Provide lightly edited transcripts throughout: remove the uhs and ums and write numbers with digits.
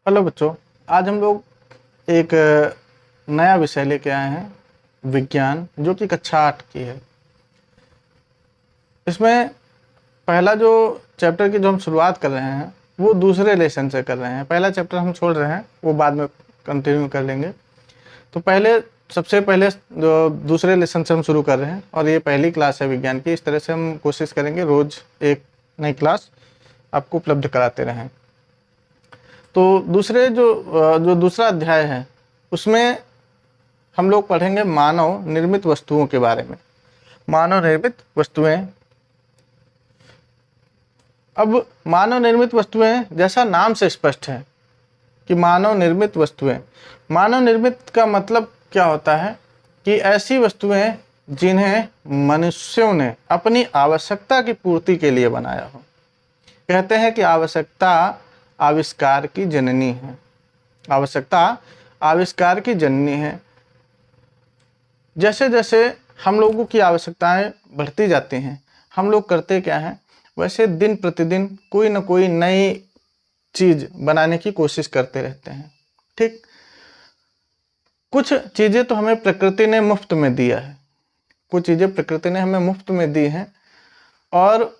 Hello बच्चों, आज हम लोग एक नया विषय लेके आए हैं विज्ञान, जो कि कक्षा 8 की है। इसमें पहला जो चैप्टर की जो हम शुरुआत कर रहे हैं वो दूसरे लेसन से कर रहे हैं। पहला चैप्टर हम छोड़ रहे हैं, वो बाद में कंटिन्यू कर लेंगे। तो सबसे पहले जो दूसरे लेसन से हम शुरू कर रहे हैं, और ये पहली क्लास है विज्ञान की। इस तरह से हम कोशिश करेंगे रोज एक नई क्लास आपको उपलब्ध कराते रहें। तो जो दूसरा अध्याय है उसमें हम लोग पढ़ेंगे मानव निर्मित वस्तुओं के बारे में। मानव निर्मित वस्तुएं। अब मानव निर्मित वस्तुएं, जैसा नाम से स्पष्ट है कि मानव निर्मित वस्तुएं। मानव निर्मित का मतलब क्या होता है कि ऐसी वस्तुएं जिन्हें मनुष्यों ने अपनी आवश्यकता की पूर्ति के लिए बनाया हो। कहते हैं कि आवश्यकता आविष्कार की जननी है। आवश्यकता आविष्कार की जननी है। जैसे जैसे हम लोगों की आवश्यकताएं बढ़ती जाती हैं, हम लोग करते क्या हैं, वैसे दिन प्रतिदिन कोई ना कोई नई चीज बनाने की कोशिश करते रहते हैं। ठीक, कुछ चीजें तो हमें प्रकृति ने मुफ्त में दिया है, कुछ चीजें प्रकृति ने हमें मुफ्त में दी हैं, और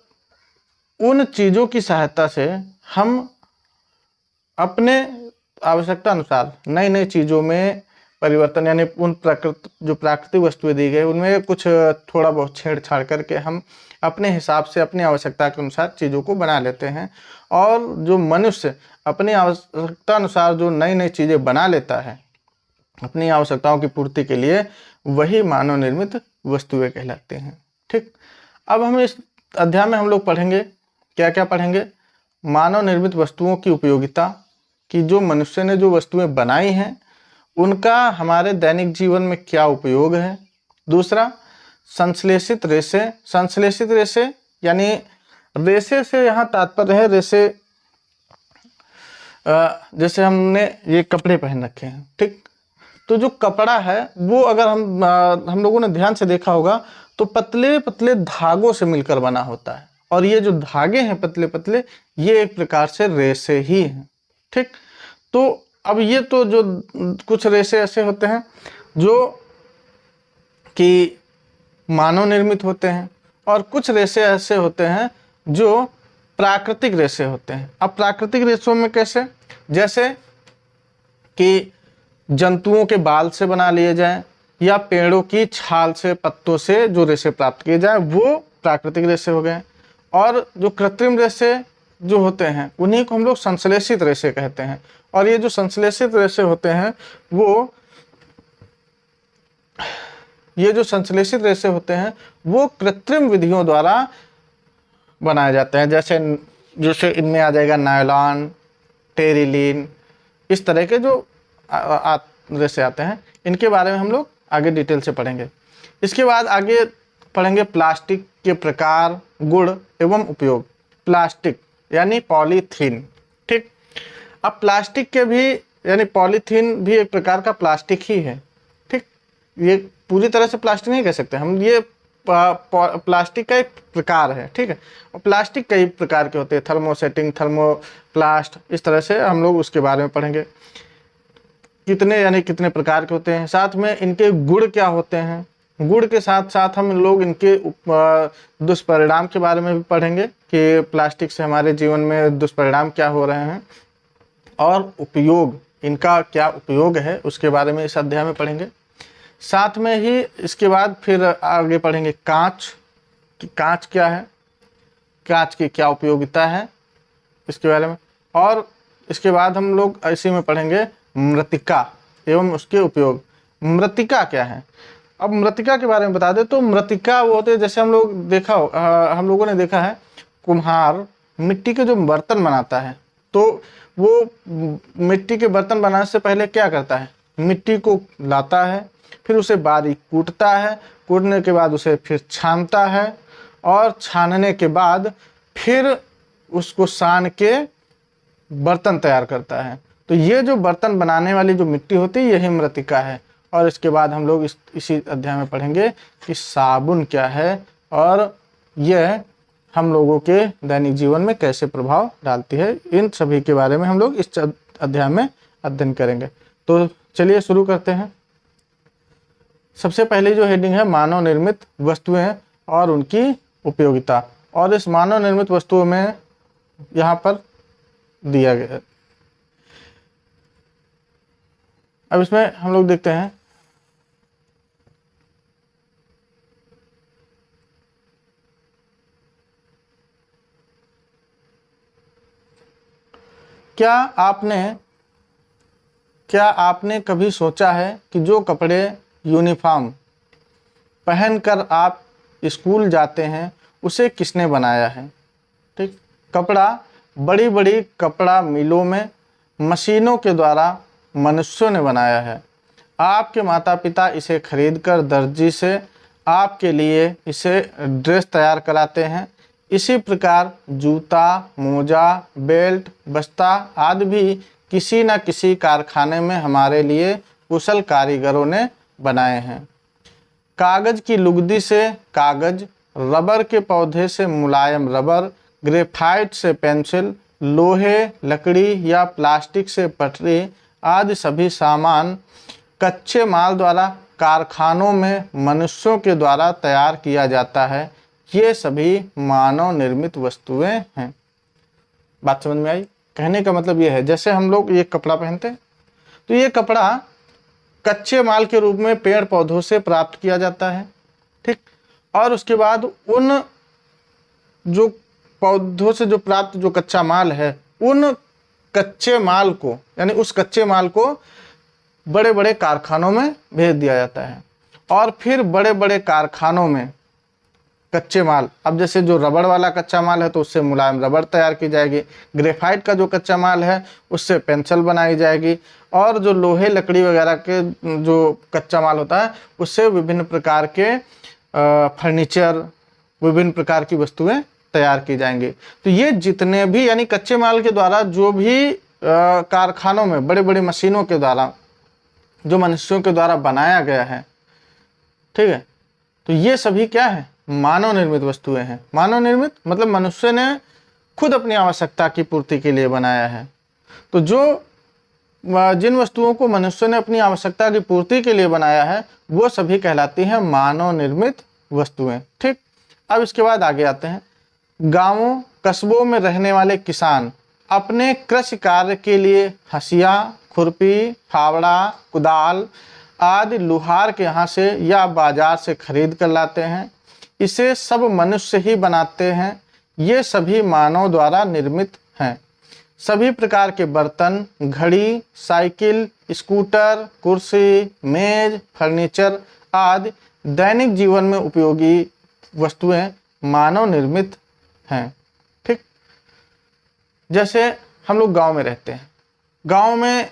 उन चीजों की सहायता से हम अपने आवश्यकता अनुसार नई नई चीज़ों में परिवर्तन, यानी उन जो प्राकृतिक वस्तुएं दी गई उनमें कुछ थोड़ा बहुत छेड़छाड़ करके हम अपने हिसाब से अपनी आवश्यकता के अनुसार चीज़ों को बना लेते हैं। और जो मनुष्य अपनी आवश्यकता अनुसार जो नई नई चीज़ें बना लेता है अपनी आवश्यकताओं की पूर्ति के लिए, वही मानव निर्मित वस्तुएं कहलाते हैं। ठीक, अब हम इस अध्याय में हम लोग पढ़ेंगे, क्या क्या पढ़ेंगे। मानव निर्मित वस्तुओं की उपयोगिता, कि जो मनुष्य ने जो वस्तुएं बनाई हैं उनका हमारे दैनिक जीवन में क्या उपयोग है। दूसरा, संश्लेषित रेशे। संश्लेषित रेशे यानी रेशे से यहाँ तात्पर्य है रेशे, जैसे हमने ये कपड़े पहन रखे हैं। ठीक, तो जो कपड़ा है वो अगर हम लोगों ने ध्यान से देखा होगा तो पतले पतले धागों से मिलकर बना होता है, और ये जो धागे हैं पतले पतले, ये एक प्रकार से रेशे ही हैं। ठीक, तो अब ये तो जो कुछ रेशे ऐसे होते हैं जो कि मानव निर्मित होते हैं, और कुछ रेशे ऐसे होते हैं जो प्राकृतिक रेशे होते हैं। अब प्राकृतिक रेशों में कैसे, जैसे कि जंतुओं के बाल से बना लिए जाएं, या पेड़ों की छाल से, पत्तों से जो रेशे प्राप्त किए जाए, वो प्राकृतिक रेशे हो गए। और जो कृत्रिम रेशे जो होते हैं उन्हीं को हम लोग संश्लेषित रेशे कहते हैं। और ये जो संश्लेषित रेशे होते हैं वो कृत्रिम विधियों द्वारा बनाए जाते हैं। जैसे इनमें आ जाएगा नायलॉन, टेरिलीन, इस तरह के जो रेशे आते हैं, इनके बारे में हम लोग आगे डिटेल से पढ़ेंगे। इसके बाद आगे पढ़ेंगे प्लास्टिक के प्रकार, गुण एवं उपयोग। प्लास्टिक यानी पॉलीथीन। ठीक, अब प्लास्टिक के भी, यानी पॉलीथीन भी एक प्रकार का प्लास्टिक ही है। ठीक, ये पूरी तरह से प्लास्टिक नहीं कह सकते हम, ये प्लास्टिक का एक प्रकार है। ठीक है, और प्लास्टिक कई प्रकार के होते हैं, थर्मोसेटिंग, थर्मोप्लास्ट, इस तरह से हम लोग उसके बारे में पढ़ेंगे। कितने प्रकार के होते हैं, साथ में इनके गुण क्या होते हैं। गुण के साथ साथ हम लोग इनके दुष्परिणाम के बारे में भी पढ़ेंगे कि प्लास्टिक से हमारे जीवन में दुष्परिणाम क्या हो रहे हैं, और उपयोग, इनका क्या उपयोग है उसके बारे में इस अध्याय में पढ़ेंगे। साथ में ही इसके बाद फिर आगे पढ़ेंगे कांच, कि कांच क्या है, कांच की क्या उपयोगिता है, इसके बारे में। और इसके बाद हम लोग इसी में पढ़ेंगे मृत्तिका एवं उसके उपयोग। मृत्तिका क्या है, अब मृत्तिका के बारे में बता दें तो मृत्तिका वो होते हैं, जैसे हम लोगों ने देखा है, कुम्हार मिट्टी के जो बर्तन बनाता है, तो वो मिट्टी के बर्तन बनाने से पहले क्या करता है, मिट्टी को लाता है, फिर उसे बारीक कूटता है, कूटने के बाद उसे फिर छानता है, और छानने के बाद फिर उसको सान के बर्तन तैयार करता है। तो ये जो बर्तन बनाने वाली जो मिट्टी होती है, यही मृत्तिका है। और इसके बाद हम लोग इसी अध्याय में पढ़ेंगे कि साबुन क्या है, और यह हम लोगों के दैनिक जीवन में कैसे प्रभाव डालती है। इन सभी के बारे में हम लोग इस अध्याय में अध्ययन करेंगे। तो चलिए शुरू करते हैं। सबसे पहले जो हेडिंग है मानव निर्मित वस्तुएं और उनकी उपयोगिता, और इस मानव निर्मित वस्तुओं में यहाँ पर दिया गया है। अब इसमें हम लोग देखते हैं क्या आपने कभी सोचा है कि जो कपड़े यूनिफॉर्म पहनकर आप स्कूल जाते हैं उसे किसने बनाया है। ठीक, कपड़ा बड़ी बड़ी कपड़ा मिलों में मशीनों के द्वारा मनुष्यों ने बनाया है। आपके माता पिता इसे खरीदकर दर्जी से आपके लिए इसे ड्रेस तैयार कराते हैं। इसी प्रकार जूता, मोजा, बेल्ट, बस्ता आदि भी किसी न किसी कारखाने में हमारे लिए कुशल कारीगरों ने बनाए हैं। कागज की लुगदी से कागज, रबर के पौधे से मुलायम रबर, ग्रेफाइट से पेंसिल, लोहे, लकड़ी या प्लास्टिक से पटरी आदि सभी सामान कच्चे माल द्वारा कारखानों में मनुष्यों के द्वारा तैयार किया जाता है। ये सभी मानव निर्मित वस्तुएं हैं। बात समझ में आई? कहने का मतलब ये है, जैसे हम लोग ये कपड़ा पहनते हैं तो ये कपड़ा कच्चे माल के रूप में पेड़ पौधों से प्राप्त किया जाता है। ठीक, और उसके बाद उन जो पौधों से जो प्राप्त जो कच्चा माल है, उन कच्चे माल को यानी उस कच्चे माल को बड़े बड़े कारखानों में भेज दिया जाता है, और फिर बड़े बड़े कारखानों में कच्चे माल, अब जैसे जो रबड़ वाला कच्चा माल है तो उससे मुलायम रबड़ तैयार की जाएगी, ग्रेफाइट का जो कच्चा माल है उससे पेंसिल बनाई जाएगी, और जो लोहे लकड़ी वगैरह के जो कच्चा माल होता है उससे विभिन्न प्रकार के फर्नीचर, विभिन्न प्रकार की वस्तुएं तैयार की जाएंगी। तो ये जितने भी यानी कच्चे माल के द्वारा जो भी कारखानों में बड़े बड़े मशीनों के द्वारा जो मनुष्यों के द्वारा बनाया गया है, ठीक है, तो ये सभी क्या है? मानव निर्मित वस्तुएं हैं। मानव निर्मित मतलब मनुष्य ने खुद अपनी आवश्यकता की पूर्ति के लिए बनाया है। तो जिन वस्तुओं को मनुष्य ने अपनी आवश्यकता की पूर्ति के लिए बनाया है वो सभी कहलाती हैं मानव निर्मित वस्तुएं। ठीक, अब इसके बाद आगे आते हैं। गांवों कस्बों में रहने वाले किसान अपने कृषि कार्य के लिए हंसिया, खुरपी, फावड़ा, कुदाल आदि लुहार के यहाँ से या बाजार से खरीद कर लाते हैं। इसे सब मनुष्य ही बनाते हैं। ये सभी मानव द्वारा निर्मित हैं। सभी प्रकार के बर्तन, घड़ी, साइकिल, स्कूटर, कुर्सी, मेज, फर्नीचर आदि दैनिक जीवन में उपयोगी वस्तुएं मानव निर्मित हैं। ठीक, जैसे हम लोग गांव में रहते हैं, गांव में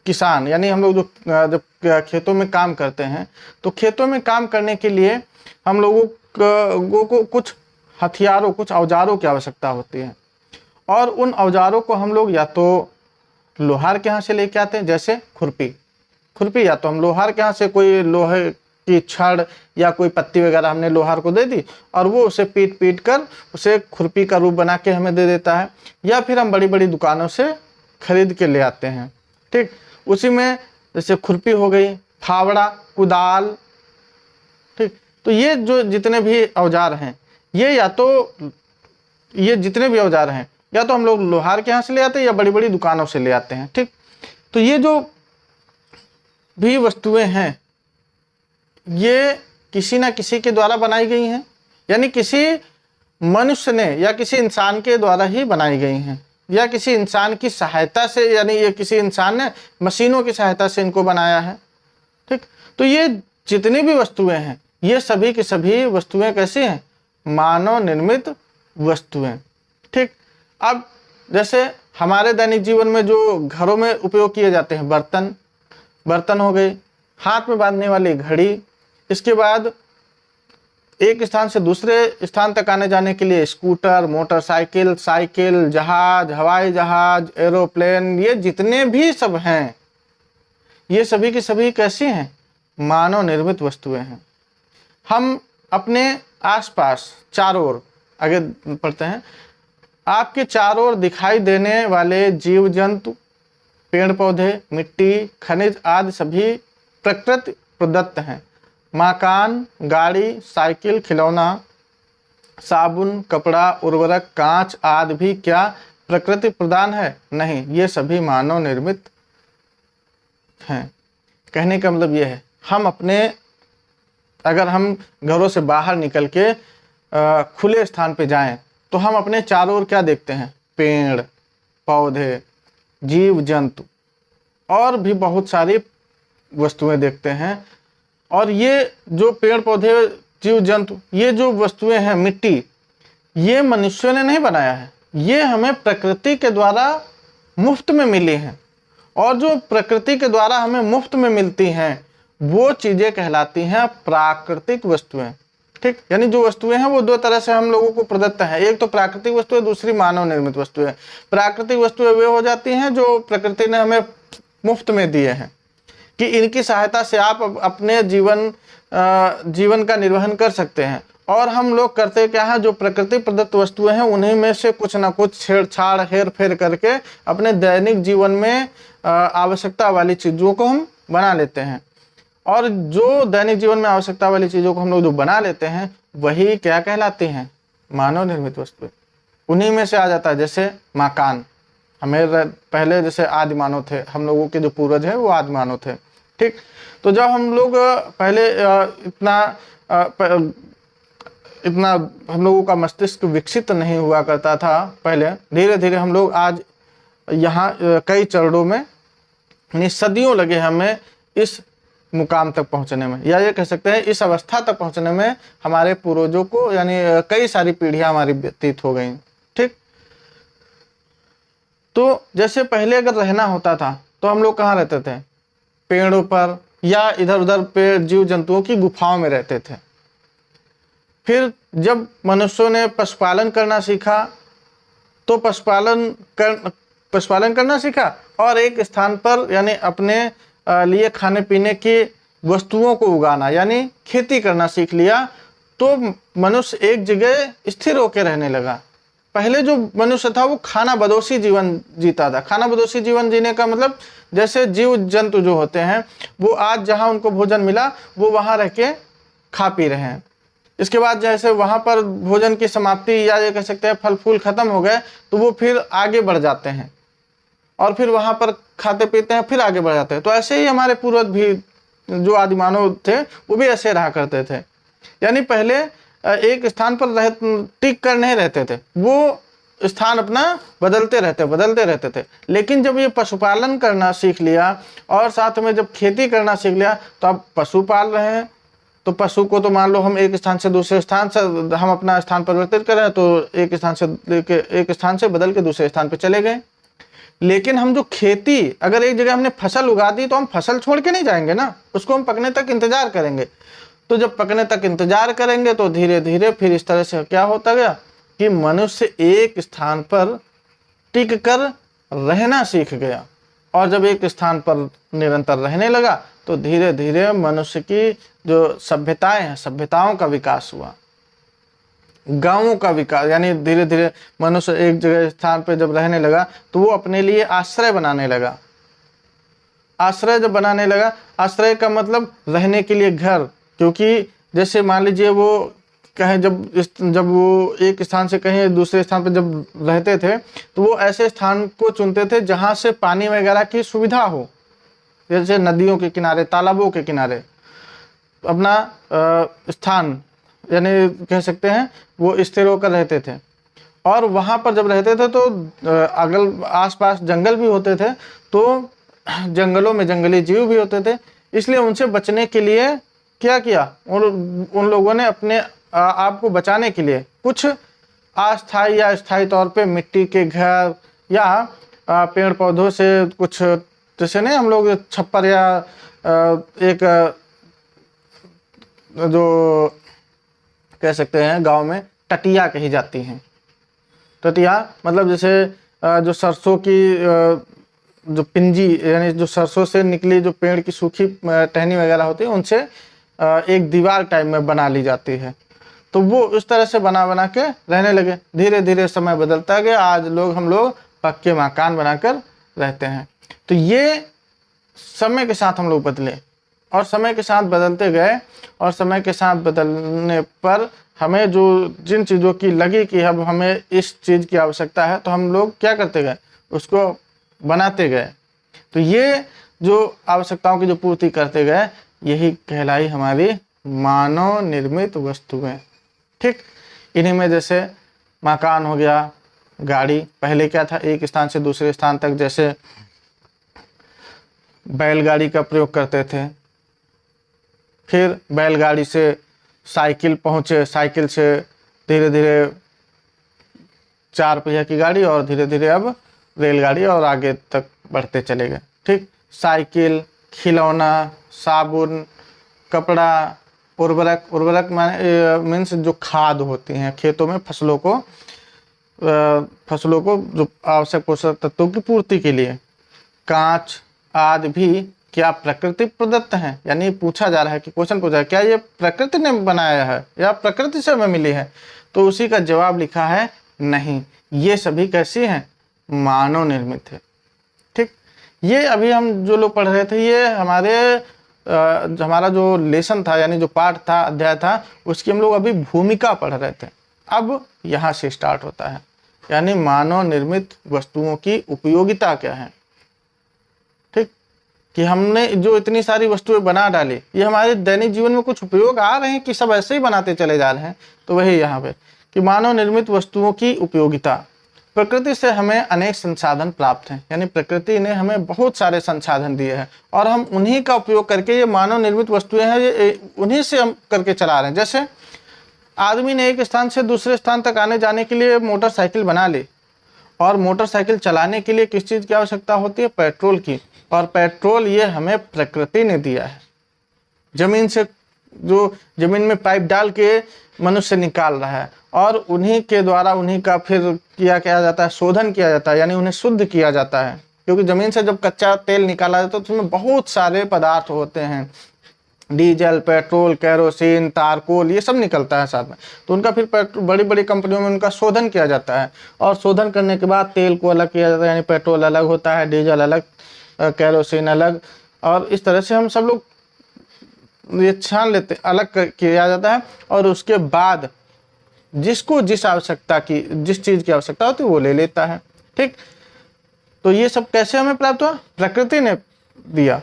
किसान यानी हम लोग जब खेतों में काम करते हैं तो खेतों में काम करने के लिए हम लोगों को कुछ हथियारों, कुछ औजारों की आवश्यकता होती है, और उन औजारों को हम लोग या तो लोहार के यहाँ से लेके आते हैं, जैसे खुरपी या तो हम लोहार के यहाँ से कोई लोहे की छड़ या कोई पत्ती वगैरह हमने लोहार को दे दी और वो उसे पीट कर उसे खुरपी का रूप बना के हमें दे देता है, या फिर हम बड़ी बड़ी दुकानों से खरीद के ले आते हैं। ठीक, उसी में जैसे खुरपी हो गई, फावड़ा, कुदाल। ठीक, तो ये जो जितने भी औजार हैं ये जितने भी औजार हैं या तो हम लोग लोहार के यहाँ से ले आते हैं या बड़ी बड़ी दुकानों से ले आते हैं। ठीक, तो ये जो भी वस्तुएं हैं ये किसी ना किसी के द्वारा बनाई गई हैं, यानी किसी मनुष्य ने या किसी इंसान के द्वारा ही बनाई गई हैं, या किसी इंसान की सहायता से, यानी ये किसी इंसान ने मशीनों की सहायता से इनको बनाया है। ठीक, तो ये जितनी भी वस्तुएं हैं ये सभी की सभी वस्तुएं कैसी हैं? मानव निर्मित वस्तुएं। ठीक, अब जैसे हमारे दैनिक जीवन में जो घरों में उपयोग किए जाते हैं बर्तन हो गए, हाथ में बांधने वाली घड़ी, इसके बाद एक स्थान से दूसरे स्थान तक आने जाने के लिए स्कूटर, मोटरसाइकिल, साइकिल, जहाज, हवाई जहाज, एरोप्लेन, ये जितने भी सब हैं ये सभी की सभी कैसी हैं? मानव निर्मित वस्तुएं हैं। हम अपने आसपास चारों ओर आगे पढ़ते हैं, आपके चारों ओर दिखाई देने वाले जीव जंतु, पेड़ पौधे, मिट्टी, खनिज आदि सभी प्रकृति प्रदत्त हैं। मकान, गाड़ी, साइकिल, खिलौना, साबुन, कपड़ा, उर्वरक, कांच आदि भी क्या प्रकृति प्रदान है? नहीं, ये सभी मानव निर्मित हैं। कहने का मतलब ये है, हम अपने, अगर हम घरों से बाहर निकल के खुले स्थान पे जाएं तो हम अपने चारों ओर क्या देखते हैं? पेड़ पौधे, जीव जंतु और भी बहुत सारी वस्तुएं देखते हैं। और ये जो पेड़ पौधे, जीव जंतु, ये जो वस्तुएं हैं, मिट्टी, ये मनुष्यों ने नहीं बनाया है, ये हमें प्रकृति के द्वारा मुफ्त में मिली हैं। और जो प्रकृति के द्वारा हमें मुफ्त में मिलती हैं वो चीजें कहलाती हैं प्राकृतिक वस्तुएं। ठीक, यानी जो वस्तुएं हैं वो दो तरह से हम लोगों को प्रदत्त है, एक तो प्राकृतिक वस्तुएं, दूसरी मानव निर्मित वस्तुएं। प्राकृतिक वस्तुएं वे हो जाती हैं जो प्रकृति ने हमें मुफ्त में दिए हैं कि इनकी सहायता से आप अपने जीवन का निर्वहन कर सकते हैं। और हम लोग करते क्या है, जो प्रकृति प्रदत्त वस्तुएं हैं उन्हीं में से कुछ ना कुछ छेड़छाड़ हेर फेर करके अपने दैनिक जीवन में आवश्यकता वाली चीजों को हम बना लेते हैं। और जो दैनिक जीवन में आवश्यकता वाली चीजों को हम लोग जो बना लेते हैं वही क्या कहलाती हैं? मानव निर्मित वस्तुएं। उन्हीं में से आ जाता है जैसे मकान। हमें पहले जैसे आदि मानव थे, हम लोगों के जो पूर्वज हैं वो आदि मानव थे। ठीक, तो जब हम लोग पहले इतना हम लोगों का मस्तिष्क विकसित नहीं हुआ करता था पहले, धीरे धीरे हम लोग आज यहाँ कई चरणों में, यानी सदियों लगे हमें इस मुकाम तक पहुँचने में, या ये कह सकते हैं इस अवस्था तक पहुँचने में हमारे पूर्वजों को, यानी कई सारी पीढ़ियाँ हमारी व्यतीत हो गई। ठीक, तो जैसे पहले अगर रहना होता था तो हम लोग कहाँ रहते थे? पेड़ों पर या इधर उधर पेड़ जीव जंतुओं की गुफाओं में रहते थे। फिर जब मनुष्यों ने पशुपालन करना सीखा तो पशुपालन करना सीखा और एक स्थान पर, यानी अपने लिए खाने पीने की वस्तुओं को उगाना, यानी खेती करना सीख लिया, तो मनुष्य एक जगह स्थिर होकर रहने लगा। पहले जो मनुष्य था वो खाना बदोशी जीवन जीता था। खाना बदोशी जीवन जीने का मतलब, जैसे जीव जंतु जो होते हैं वो आज जहाँ उनको भोजन मिला वो वहाँ रह के खा पी रहे हैं। इसके बाद जैसे वहाँ पर भोजन की समाप्ति, या ये कह सकते हैं फल फूल खत्म हो गए, तो वो फिर आगे बढ़ जाते हैं और फिर वहाँ पर खाते पीते हैं, फिर आगे बढ़ जाते हैं। तो ऐसे ही हमारे पूर्वज भी, जो आदि मानव थे, वो भी ऐसे रहा करते थे। यानी पहले एक स्थान पर टिक कर नहीं रहते थे, वो स्थान अपना बदलते रहते थे। लेकिन जब ये पशुपालन करना सीख लिया और साथ में जब खेती करना सीख लिया, तो अब पशु पाल रहे हैं, तो पशु को तो मान लो हम एक स्थान से दूसरे स्थान से, हम अपना स्थान परिवर्तित कर रहे हैं, तो एक स्थान से बदल के दूसरे स्थान पर चले गए। लेकिन हम जो खेती, अगर एक जगह हमने फसल उगा दी तो हम फसल छोड़ के नहीं जाएंगे ना, उसको हम पकने तक इंतजार करेंगे। तो जब पकने तक इंतजार करेंगे तो धीरे धीरे फिर इस तरह से क्या होता गया कि मनुष्य एक स्थान पर टिक कर रहना सीख गया। और जब एक स्थान पर निरंतर रहने लगा तो धीरे धीरे मनुष्य की जो सभ्यताएं हैं, सभ्यताओं का विकास हुआ, गांवों का विकास, यानी धीरे धीरे मनुष्य एक जगह स्थान पर जब रहने लगा तो वो अपने लिए आश्रय बनाने लगा। आश्रय जब बनाने लगा, आश्रय का मतलब रहने के लिए घर, क्योंकि जैसे मान लीजिए वो कहें जब वो एक स्थान से कहीं दूसरे स्थान पर जब रहते थे तो वो ऐसे स्थान को चुनते थे जहाँ से पानी वगैरह की सुविधा हो, जैसे नदियों के किनारे, तालाबों के किनारे अपना स्थान, यानी कह सकते हैं वो स्थिर होकर रहते थे। और वहाँ पर जब रहते थे तो अगल आसपास जंगल भी होते थे, तो जंगलों में जंगली जीव भी होते थे, इसलिए उनसे बचने के लिए क्या किया, उन लोगों ने अपने आप को बचाने के लिए कुछ अस्थायी या स्थायी तौर पे मिट्टी के घर या पेड़ पौधों से कुछ, जैसे नहीं हम लोग छप्पर या एक जो कह सकते हैं गांव में टटिया कही जाती हैं। टटिया मतलब जैसे जो सरसों की जो पिंजी, यानी जो सरसों से निकली जो पेड़ की सूखी टहनी वगैरह होती है, उनसे एक दीवार टाइप में बना ली जाती है। तो वो उस तरह से बना बना के रहने लगे। धीरे धीरे समय बदलता गया, आज हम लोग पक्के मकान बनाकर रहते हैं। तो ये समय के साथ हम लोग बदले और समय के साथ बदलते गए, और समय के साथ बदलने पर हमें जिन चीज़ों की लगी कि अब हमें इस चीज़ की आवश्यकता है, तो हम लोग क्या करते गए, उसको बनाते गए। तो ये जो आवश्यकताओं की जो पूर्ति करते गए, यही कहलाई हमारी मानव निर्मित वस्तुएं। ठीक, इन्हीं में जैसे मकान हो गया, गाड़ी। पहले क्या था, एक स्थान से दूसरे स्थान तक जैसे बैलगाड़ी का प्रयोग करते थे, फिर बैलगाड़ी से साइकिल पहुँचे, साइकिल से धीरे धीरे 4 पहिया की गाड़ी, और धीरे धीरे अब रेलगाड़ी, और आगे तक बढ़ते चले गए। ठीक, साइकिल, खिलौना, साबुन, कपड़ा, उर्वरक मीन्स जो खाद होती हैं खेतों में फसलों को जो आवश्यक पोषक तत्वों की पूर्ति के लिए, कांच आदि भी क्या प्रकृति प्रदत्त हैं? यानी पूछा जा रहा है कि क्वेश्चन पूछा है, क्या ये प्रकृति ने बनाया है या प्रकृति से हमें मिली है? तो उसी का जवाब लिखा है नहीं, ये सभी कैसी हैं? मानव निर्मित है। ठीक, ये अभी हम जो लोग पढ़ रहे थे, ये हमारा जो लेसन था, यानी जो पाठ था, अध्याय था, उसकी हम लोग अभी भूमिका पढ़ रहे थे। अब यहाँ से स्टार्ट होता है, यानी मानव निर्मित वस्तुओं की उपयोगिता क्या है। ठीक, कि हमने जो इतनी सारी वस्तुएं बना डाली, ये हमारे दैनिक जीवन में कुछ उपयोग आ रहे हैं कि सब ऐसे ही बनाते चले जा रहे हैं? तो वही यहाँ पे कि मानव निर्मित वस्तुओं की उपयोगिता। प्रकृति से हमें अनेक संसाधन प्राप्त हैं, यानी प्रकृति ने हमें बहुत सारे संसाधन दिए हैं, और हम उन्हीं का उपयोग करके, ये मानव निर्मित वस्तुएं हैं, ये उन्हीं से हम करके चला रहे हैं। जैसे आदमी ने एक स्थान से दूसरे स्थान तक आने जाने के लिए मोटरसाइकिल बना ली, और मोटरसाइकिल चलाने के लिए किस चीज़ की आवश्यकता होती है? पेट्रोल की। और पेट्रोल ये हमें प्रकृति ने दिया है। जमीन से, जो जमीन में पाइप डाल के मनुष्य निकाल रहा है, और उन्हीं के द्वारा उन्हीं का फिर किया जाता है, शोधन किया जाता है, यानी उन्हें शुद्ध किया जाता है। क्योंकि ज़मीन से जब कच्चा तेल निकाला जाता है तो उसमें बहुत सारे पदार्थ होते हैं, डीजल, पेट्रोल, केरोसिन, तारकोल, ये सब निकलता है साथ में। तो उनका फिर बड़ी बड़ी कंपनियों में उनका शोधन किया जाता है, और शोधन करने के बाद तेल को अलग किया जाता है, यानी पेट्रोल अलग होता है, डीजल अलग, केरोसिन अलग, और इस तरह से हम सब लोग ये छान लेते, अलग किया जाता है। और उसके बाद जिसको जिस चीज़ की आवश्यकता होती है वो ले लेता है। ठीक, तो ये सब कैसे हमें प्राप्त हुआ? प्रकृति ने दिया।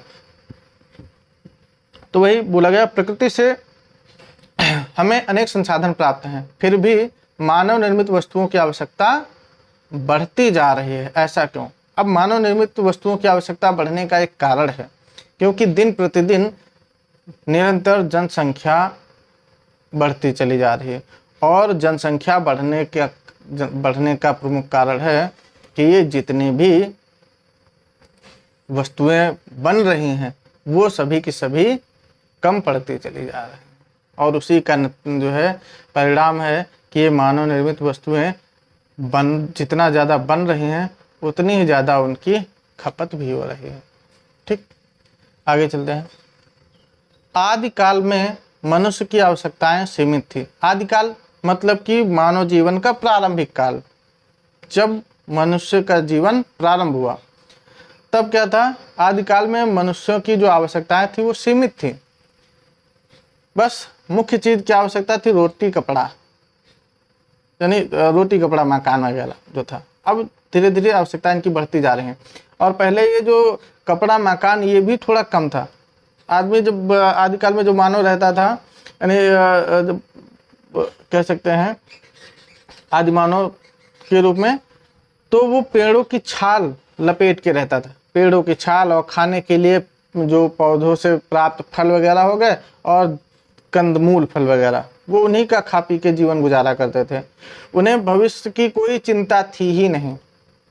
तो वही बोला गया, प्रकृति से हमें अनेक संसाधन प्राप्त हैं, फिर भी मानव निर्मित वस्तुओं की आवश्यकता बढ़ती जा रही है। ऐसा क्यों? अब मानव निर्मित वस्तुओं की आवश्यकता बढ़ने का एक कारण है, क्योंकि दिन प्रतिदिन निरंतर जनसंख्या बढ़ती चली जा रही है, और जनसंख्या बढ़ने का प्रमुख कारण है कि ये जितनी भी वस्तुएं बन रही हैं वो सभी की सभी कम पड़ती चली जा रही हैं, और उसी का जो है परिणाम है कि ये मानव निर्मित वस्तुएं जितना ज़्यादा बन रही हैं उतनी ही ज़्यादा उनकी खपत भी हो रही है। ठीक, आगे चलते हैं। आदिकाल में मनुष्य की आवश्यकताएं सीमित थी। आदिकाल मतलब कि मानव जीवन का प्रारंभिक काल, जब मनुष्य का जीवन प्रारंभ हुआ तब क्या था? आदिकाल में मनुष्यों की जो आवश्यकताएं थी वो सीमित थी। बस मुख्य चीज की आवश्यकता थी रोटी कपड़ा, यानी रोटी कपड़ा मकान वगैरह जो था। अब धीरे धीरे आवश्यकताएं इनकी बढ़ती जा रही हैं, और पहले ये जो कपड़ा मकान ये भी थोड़ा कम था। आदमी जब आदिकाल में जो मानव रहता था, यानी जब कह सकते हैं आदि मानव के रूप में, तो वो पेड़ों की छाल लपेट के रहता था। पेड़ों की छाल, और खाने के लिए जो पौधों से प्राप्त फल वगैरह हो गए और कंदमूल फल वगैरह, वो उन्हीं का खा पी के जीवन गुजारा करते थे। उन्हें भविष्य की कोई चिंता थी ही नहीं,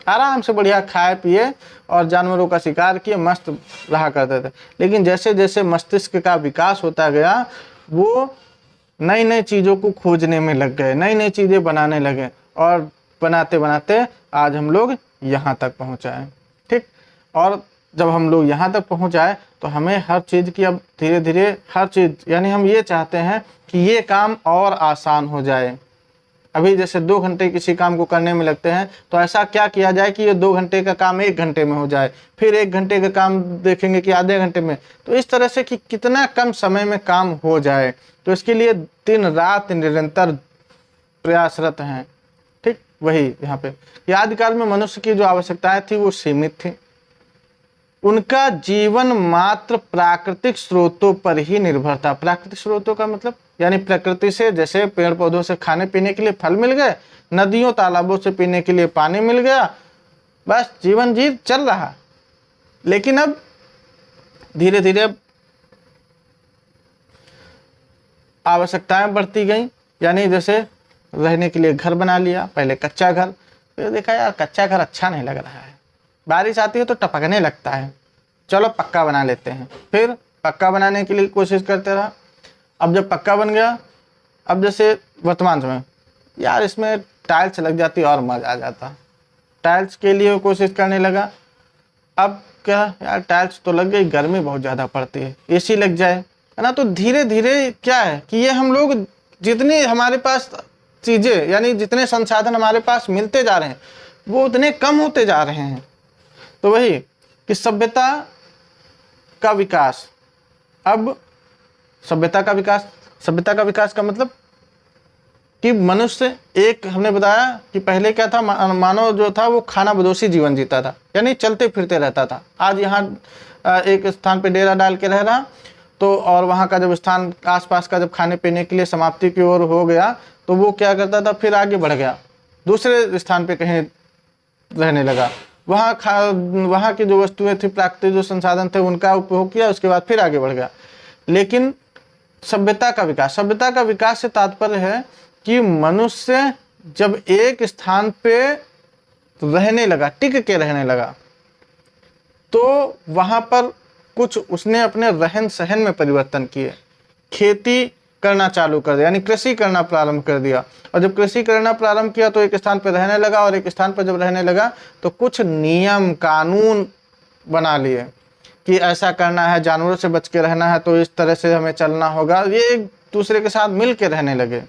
आराम से बढ़िया खाए पिए और जानवरों का शिकार किए मस्त रहा करते थे। लेकिन जैसे जैसे मस्तिष्क का विकास होता गया, वो नई नई चीज़ों को खोजने में लग गए, नई नई चीज़ें बनाने लगे, और बनाते बनाते आज हम लोग यहाँ तक पहुँचा है। ठीक, और जब हम लोग यहाँ तक पहुँच जाए तो हमें हर चीज़ की अब धीरे धीरे हर चीज़, यानी हम ये चाहते हैं कि ये काम और आसान हो जाए। अभी जैसे 2 घंटे किसी काम को करने में लगते हैं, तो ऐसा क्या किया जाए कि ये 2 घंटे का काम 1 घंटे में हो जाए, फिर 1 घंटे का काम देखेंगे कि आधे घंटे में। तो इस तरह से कि कितना कम समय में काम हो जाए, तो इसके लिए दिन रात निरंतर प्रयासरत हैं। ठीक वही यहाँ पे कि आदिकाल में मनुष्य की जो आवश्यकताएं थी वो सीमित थी। उनका जीवन मात्र प्राकृतिक स्रोतों पर ही निर्भर था। प्राकृतिक स्रोतों का मतलब यानी प्रकृति से, जैसे पेड़ पौधों से खाने पीने के लिए फल मिल गए, नदियों तालाबों से पीने के लिए पानी मिल गया, बस जीवन जी चल रहा। लेकिन अब धीरे धीरे आवश्यकताएं बढ़ती गई, यानी जैसे रहने के लिए घर बना लिया, पहले कच्चा घर, फिर देखा यार कच्चा घर अच्छा नहीं लग रहा है, बारिश आती है तो टपकने लगता है, चलो पक्का बना लेते हैं। फिर पक्का बनाने के लिए कोशिश करते रहा। अब जब पक्का बन गया, अब जैसे वर्तमान समय यार इसमें टाइल्स लग जाती और मज़ा आ जाता, टाइल्स के लिए कोशिश करने लगा। अब क्या यार टाइल्स तो लग गई, गर्मी बहुत ज़्यादा पड़ती है, एसी लग जाए, है ना। तो धीरे धीरे क्या है कि ये हम लोग जितनी हमारे पास चीज़ें यानी जितने संसाधन हमारे पास मिलते जा रहे हैं वो उतने कम होते जा रहे हैं। तो वही कि सभ्यता का विकास, अब सभ्यता का विकास का मतलब कि मनुष्य एक, हमने बताया कि पहले क्या था, मानव जो था वो खाना बदोशी जीवन जीता था, यानी चलते फिरते रहता था। आज यहाँ एक स्थान पे डेरा डाल के रह रहा, तो और वहाँ का जब स्थान आसपास का जब खाने पीने के लिए समाप्ति की ओर हो गया तो वो क्या करता था, फिर आगे बढ़ गया, दूसरे स्थान पे कहीं रहने लगा, वहाँ की जो वस्तुएं थी, प्राकृतिक जो संसाधन थे उनका उपभोग किया, उसके बाद फिर आगे बढ़ गया। लेकिन सभ्यता का विकास से तात्पर्य है कि मनुष्य जब एक स्थान पे रहने लगा, टिक के रहने लगा, तो वहाँ पर कुछ उसने अपने रहन सहन में परिवर्तन किए, खेती करना चालू कर दिया, यानी कृषि करना प्रारंभ कर दिया। और जब कृषि करना प्रारंभ किया तो एक स्थान पर रहने लगा, और एक स्थान पर जब रहने लगा तो कुछ नियम कानून बना लिए कि ऐसा करना है, जानवरों से बच के रहना है, तो इस तरह से हमें चलना होगा। ये एक दूसरे के साथ मिल के रहने लगे,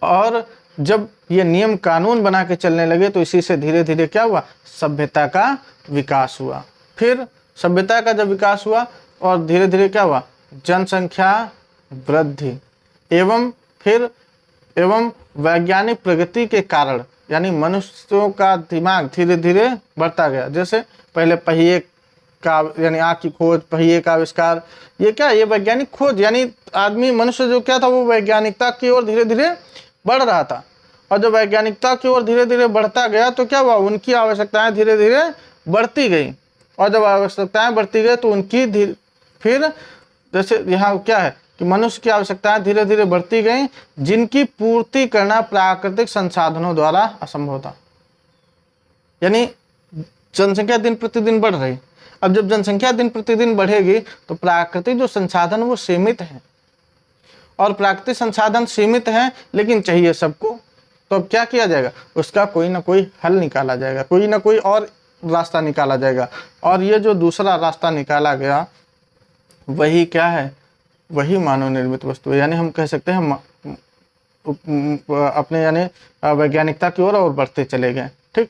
और जब ये नियम कानून बना के चलने लगे तो इसी से धीरे धीरे क्या हुआ, सभ्यता का विकास हुआ। फिर सभ्यता का जब विकास हुआ और धीरे धीरे क्या हुआ, जनसंख्या वृद्धि एवं वैज्ञानिक प्रगति के कारण, यानी मनुष्यों का दिमाग धीरे धीरे बढ़ता गया। जैसे पहले पहिए का, यानी आँख की खोज, पहिए का आविष्कार, ये क्या, ये वैज्ञानिक खोज, यानी आदमी मनुष्य जो क्या था वो वैज्ञानिकता की ओर धीरे धीरे बढ़ रहा था। और जब वैज्ञानिकता की ओर धीरे धीरे बढ़ता गया तो क्या हुआ, उनकी आवश्यकताएं धीरे धीरे बढ़ती गई, और जब आवश्यकताएं बढ़ती गई तो उनकी फिर जैसे यहाँ क्या है कि मनुष्य की आवश्यकताएं धीरे धीरे बढ़ती गई, जिनकी पूर्ति करना प्राकृतिक संसाधनों द्वारा असंभव था। यानी जनसंख्या दिन प्रतिदिन बढ़ रही। अब जब जनसंख्या दिन प्रतिदिन बढ़ेगी तो प्राकृतिक जो संसाधन वो सीमित हैं, और प्राकृतिक संसाधन सीमित हैं लेकिन चाहिए सबको, तो अब क्या किया जाएगा, उसका कोई ना कोई हल निकाला जाएगा, कोई ना कोई और रास्ता निकाला जाएगा। और ये जो दूसरा रास्ता निकाला गया वही क्या है, वही मानव निर्मित वस्तु है। यानी हम कह सकते हैं अपने यानी वैज्ञानिकता की ओर और बढ़ते चले गए। ठीक,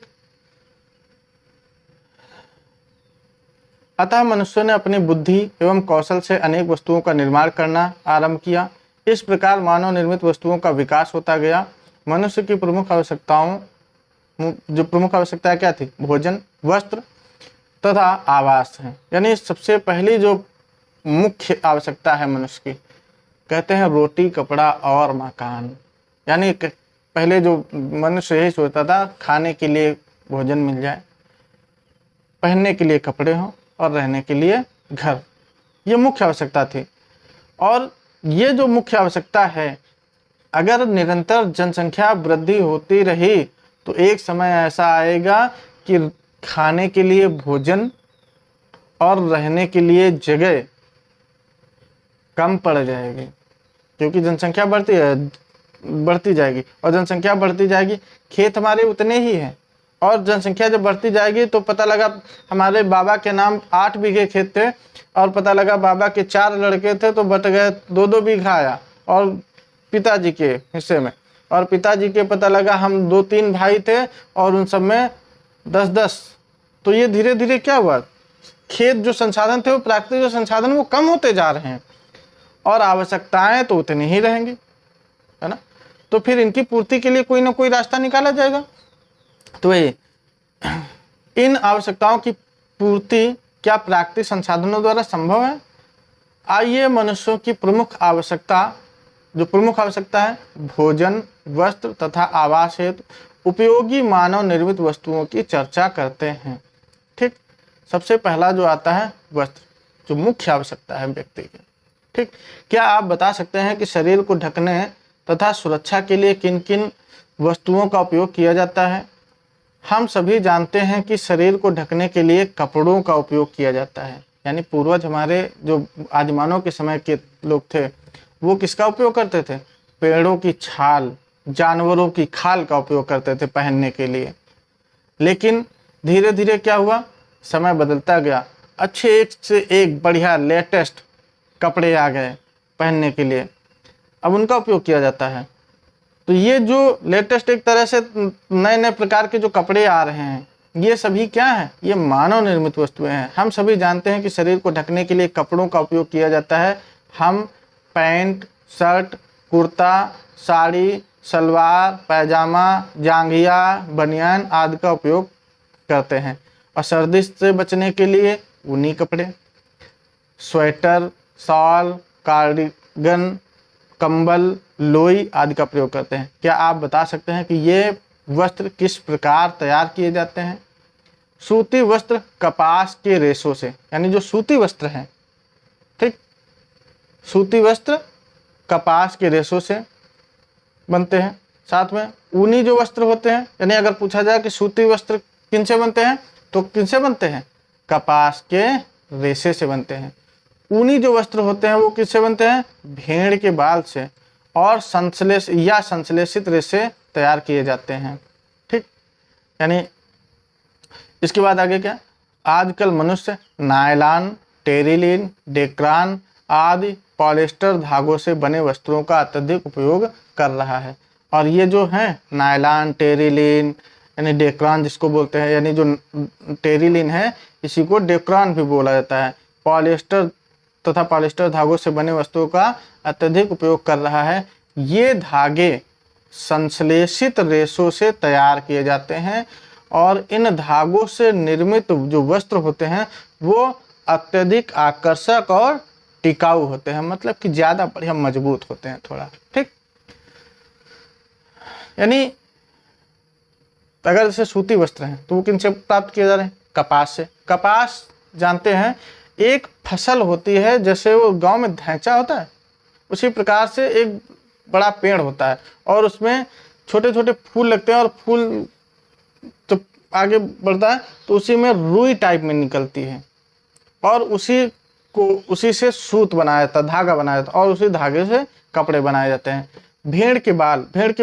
अतः मनुष्य ने अपनी बुद्धि एवं कौशल से अनेक वस्तुओं का निर्माण करना आरंभ किया। इस प्रकार मानव निर्मित वस्तुओं का विकास होता गया। मनुष्य की प्रमुख आवश्यकताएं क्या थी, भोजन, वस्त्र तथा आवास है। यानी सबसे पहली जो मुख्य आवश्यकता है मनुष्य की, कहते हैं रोटी, कपड़ा और मकान। यानी पहले जो मनुष्य यही सोचता था, खाने के लिए भोजन मिल जाए, पहनने के लिए कपड़े हों और रहने के लिए घर, ये मुख्य आवश्यकता थी। और ये जो मुख्य आवश्यकता है, अगर निरंतर जनसंख्या वृद्धि होती रही तो एक समय ऐसा आएगा कि खाने के लिए भोजन और रहने के लिए जगह कम पड़ जाएगी, क्योंकि जनसंख्या बढ़ती जाएगी, और जनसंख्या बढ़ती जाएगी, खेत हमारे उतने ही हैं और जनसंख्या जब बढ़ती जाएगी तो पता लगा हमारे बाबा के नाम 8 बीघे खेत थे और पता लगा बाबा के 4 लड़के थे तो बट गए 2-2 बीघा आया और पिताजी के हिस्से में, और पिताजी के पता लगा हम 2-3 भाई थे और उन सब में 10-10। तो ये धीरे धीरे क्या हुआ, खेत जो संसाधन थे वो प्राकृतिक जो संसाधन वो कम होते जा रहे हैं और आवश्यकताएं तो उतनी ही रहेंगी, है ना। तो फिर इनकी पूर्ति के लिए कोई ना कोई रास्ता निकाला जाएगा। तो ये इन आवश्यकताओं की पूर्ति क्या प्राकृतिक संसाधनों द्वारा संभव है? आइए मनुष्यों की प्रमुख आवश्यकता है भोजन, वस्त्र तथा आवास हेतु उपयोगी मानव निर्मित वस्तुओं की चर्चा करते हैं। ठीक, सबसे पहला जो आता है वस्त्र, जो मुख्य आवश्यकता है व्यक्ति की। ठीक, क्या आप बता सकते हैं कि शरीर को ढकने तथा सुरक्षा के लिए किन किन वस्तुओं का उपयोग किया जाता है? हम सभी जानते हैं कि शरीर को ढकने के लिए कपड़ों का उपयोग किया जाता है। यानी पूर्वज हमारे जो आदिमानव के समय के लोग थे वो किसका उपयोग करते थे? पेड़ों की छाल, जानवरों की खाल का उपयोग करते थे पहनने के लिए। लेकिन धीरे धीरे क्या हुआ, समय बदलता गया, अच्छे एक से एक बढ़िया लेटेस्ट कपड़े आ गए पहनने के लिए, अब उनका उपयोग किया जाता है। तो ये जो लेटेस्ट एक तरह से नए नए प्रकार के जो कपड़े आ रहे हैं ये सभी क्या है? ये मानव निर्मित वस्तुएं हैं। हम सभी जानते हैं कि शरीर को ढकने के लिए कपड़ों का उपयोग किया जाता है। हम पैंट, शर्ट, कुर्ता, साड़ी, सलवार, पैजामा, जांघिया, बनियान आदि का उपयोग करते हैं। और सर्दी से बचने के लिए ऊनी कपड़े, स्वेटर, शॉल, कार्डिगन, कंबल, लोई आदि का प्रयोग करते हैं। क्या आप बता सकते हैं कि ये वस्त्र किस प्रकार तैयार किए जाते हैं? सूती वस्त्र कपास के रेशों से, यानी जो सूती वस्त्र हैं, ठीक, सूती वस्त्र कपास के रेशों से बनते हैं। साथ में ऊनी जो वस्त्र होते हैं, यानी अगर पूछा जाए कि सूती वस्त्र किनसे बनते हैं तो किनसे बनते हैं? कपास के रेशे से बनते हैं। ऊनी जो वस्त्र होते हैं वो किससे बनते हैं? भेड़ के बाल से और संश्लेषित रेशे तैयार किए जाते हैं। ठीक, यानी इसके बाद आगे क्या, आजकल मनुष्य नायलॉन, टेरिलिन, डेक्रान आदि पॉलिएस्टर धागों से बने वस्त्रों का अत्यधिक उपयोग कर रहा है। और ये जो है नायलॉन, टेरिलिन यानी डेक्रान जिसको बोलते हैं, यानी जो टेरिलिन है इसी को डेक्रान भी बोला जाता है, पॉलिएस्टर तथा पॉलिएस्टर धागों से बने वस्तुओं का अत्यधिक उपयोग कर रहा है। ये धागे संश्लेषित रेशों से तैयार किए जाते हैं और इन धागों से निर्मित जो वस्त्र होते हैं वो अत्यधिक आकर्षक और टिकाऊ होते हैं, मतलब कि ज़्यादा बढ़िया मजबूत होते हैं थोड़ा। ठीक, यानी अगर जैसे सूती वस्त्र हैं तो वो किनसे प्राप्त किए जा रहे हैं? कपास से। कपास जानते हैं एक फसल होती है, जैसे वो गांव में ढैंचा होता है उसी प्रकार से एक बड़ा पेड़ होता है और उसमें छोटे छोटे फूल लगते हैं और फूल जब आगे बढ़ता है तो उसी में रुई टाइप में निकलती है और उसी से सूत बनाया जाता है, धागा बनाया जाता है और उसी धागे से कपड़े बनाए जाते हैं। भेड़ के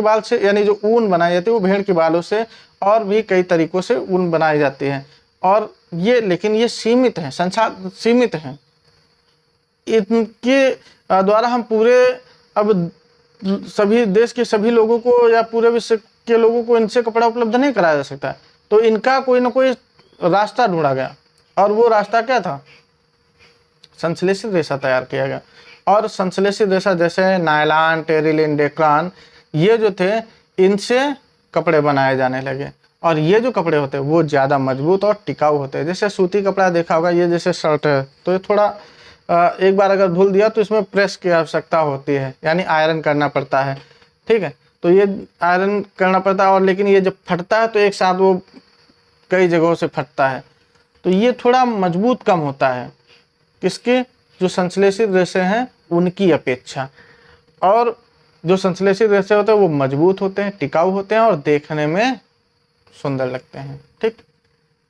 बाल से, यानी जो ऊन बनाई जाती है वो भेड़ के बालों से और भी कई तरीकों से ऊन बनाई जाती है। और ये लेकिन ये सीमित है, संसाधन सीमित है, इनके द्वारा हम पूरे अब सभी देश के सभी लोगों को या पूरे विश्व के लोगों को इनसे कपड़ा उपलब्ध नहीं कराया जा सकता। तो इनका कोई ना कोई रास्ता ढूंढा गया और वो रास्ता क्या था? संश्लेषित रेशा तैयार किया गया। और संश्लेषित रेशा जैसे नायलॉन, टेरिलिन, डेक्रान ये जो थे इनसे कपड़े बनाए जाने लगे और ये जो कपड़े होते हैं वो ज़्यादा मजबूत और टिकाऊ होते हैं। जैसे सूती कपड़ा देखा होगा, ये जैसे शर्ट है तो ये थोड़ा एक बार अगर धुल दिया तो इसमें प्रेस की आवश्यकता होती है, यानी आयरन करना पड़ता है। ठीक है, तो ये आयरन करना पड़ता है और लेकिन ये जब फटता है तो एक साथ वो कई जगहों से फटता है, तो ये थोड़ा मजबूत कम होता है किसके? जो संश्लेषित रेशे हैं उनकी अपेक्षा। और जो संश्लेषित रेशे होते हैं वो मजबूत होते हैं, टिकाऊ होते हैं और देखने में सुंदर लगते हैं। ठीक,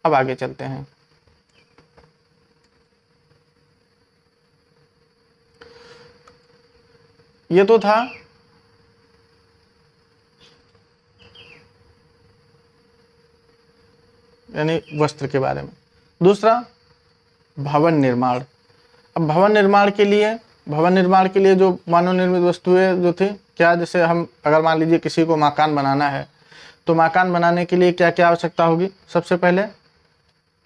अब आगे चलते हैं। ये तो था यानी वस्त्र के बारे में। दूसरा, भवन निर्माण। अब भवन निर्माण के लिए जो मानव निर्मित वस्तुएं जो थी क्या, जैसे हम अगर मान लीजिए किसी को मकान बनाना है तो मकान बनाने के लिए क्या क्या आवश्यकता होगी। सबसे पहले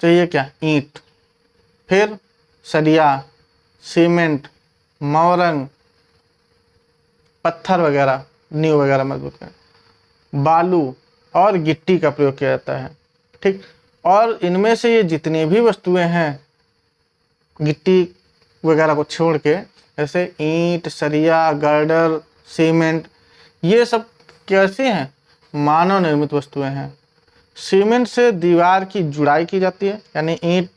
चाहिए क्या, ईंट, फिर सरिया, सीमेंट, मोरंग, पत्थर वगैरह, नींव वगैरह मजबूत कर, बालू और गिट्टी का प्रयोग किया जाता है। ठीक, और इनमें से ये जितनी भी वस्तुएं हैं गिट्टी वगैरह को छोड़ के, जैसे ईंट, सरिया, गर्डर, सीमेंट, ये सब कैसे हैं, मानव निर्मित वस्तुएं हैं। सीमेंट से दीवार की जुड़ाई की जाती है, यानी ईंट